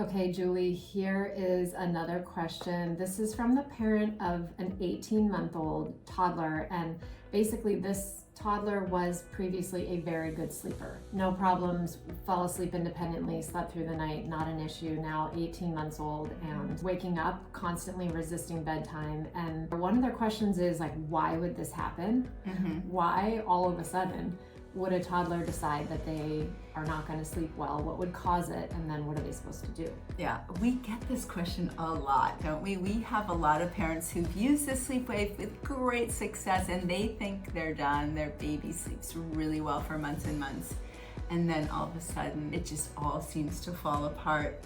Okay, Julie, here is another question. This is from the parent of an 18-month-old toddler, and basically this toddler was previously a very good sleeper. No problems, fell asleep independently, slept through the night, not an issue. Now 18 months old and waking up, constantly resisting bedtime. And one of their questions is like, why would this happen? Why all of a sudden would a toddler decide that they are not going to sleep well? What would cause it? And then what are they supposed to do? Yeah, we get this question a lot, don't we? We have a lot of parents who've used the sleep wave with great success and they think they're done. Their baby sleeps really well for months and months. And then all of a sudden it just all seems to fall apart.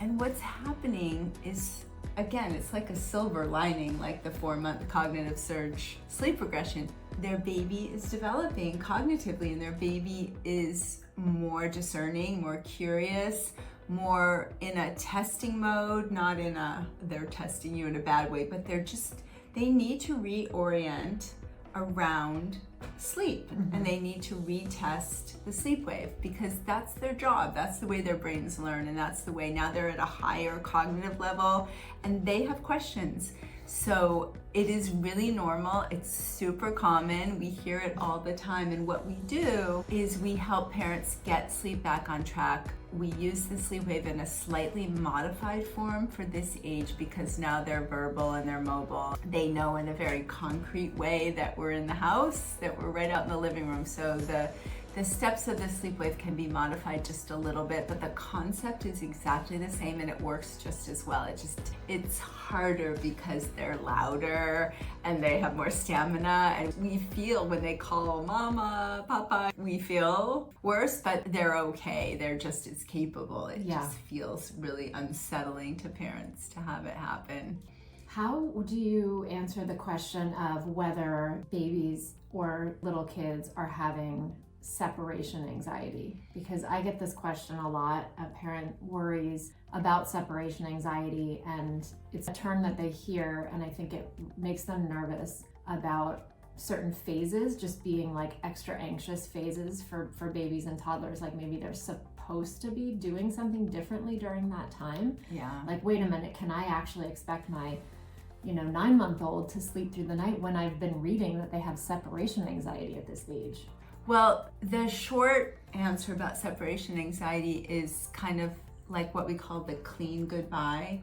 And what's happening is, again, it's like a silver lining, like the 4-month cognitive surge sleep regression. Their baby is developing cognitively and their baby is more discerning, more curious, more in a testing mode, not in a, they're testing you in a bad way, but they need to reorient around sleep and they need to retest the sleep wave because that's their job. That's the way their brains learn and that's the way now they're at a higher cognitive level and they have questions. So it is really normal. It's super common. We hear it all the time. And what we do is we help parents get sleep back on track. We use the sleep wave in a slightly modified form for this age because now they're verbal and they're mobile. They know in a very concrete way that we're in the house, that we're right out in the living room. So the steps of the sleep wave can be modified just a little bit, but the concept is exactly the same and it works just as well. It's harder because they're louder and they have more stamina and we feel when they call mama, papa, we feel worse, but they're okay. They're just as capable. It just feels really unsettling to parents to have it happen. How do you answer the question of whether babies or little kids are having separation anxiety? Because I get this question a lot. A parent worries about separation anxiety and it's a term that they hear and I think it makes them nervous about certain phases just being like extra anxious phases for babies and toddlers, like maybe they're supposed to be doing something differently during that time. Like, wait a minute, can I actually expect my 9-month-old to sleep through the night when I've been reading that they have separation anxiety at this age? Well, the short answer about separation anxiety is kind of like what we call the clean goodbye.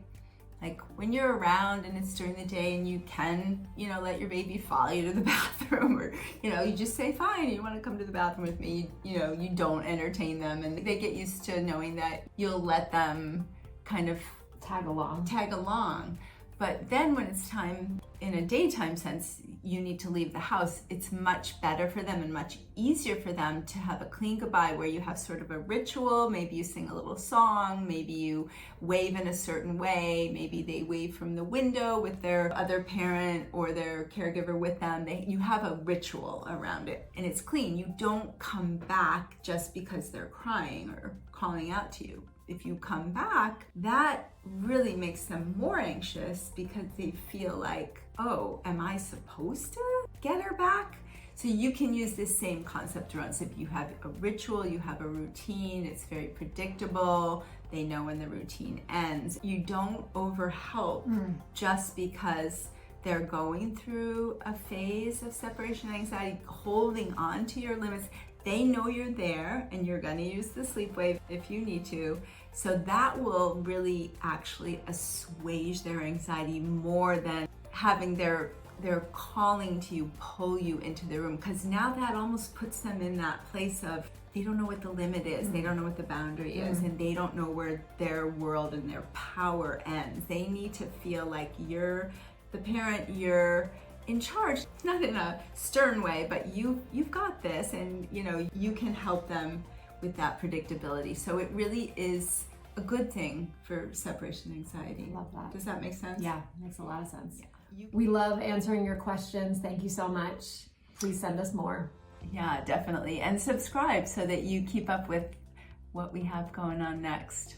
Like when you're around and it's during the day and you can, let your baby follow you to the bathroom or, you just say, fine, you want to come to the bathroom with me, you don't entertain them and they get used to knowing that you'll let them kind of tag along. But then when it's time in a daytime sense, you need to leave the house. It's much better for them and much easier for them to have a clean goodbye where you have sort of a ritual. Maybe you sing a little song, maybe you wave in a certain way, maybe they wave from the window with their other parent or their caregiver with them. You have a ritual around it and it's clean. You don't come back just because they're crying or calling out to you. If you come back, that really makes them more anxious because they feel like, oh, am I supposed to get her back? So you can use this same concept around. So if you have a ritual, you have a routine, it's very predictable, they know when the routine ends. You don't overhelp just because they're going through a phase of separation anxiety, holding on to your limits. They know you're there and you're gonna use the sleep wave if you need to. So that will really actually assuage their anxiety more than having their calling to you pull you into the room. Because now that almost puts them in that place of they don't know what the limit is, they don't know what the boundary is, and they don't know where their world and their power ends. They need to feel like you're the parent, you're in charge, not in a stern way, but you've got this and you can help them with that predictability. So it really is a good thing for separation anxiety. Love that. Does that make sense? Yeah, makes a lot of sense. Yeah. We love answering your questions. Thank you so much. Please send us more. Yeah, definitely. And subscribe so that you keep up with what we have going on next.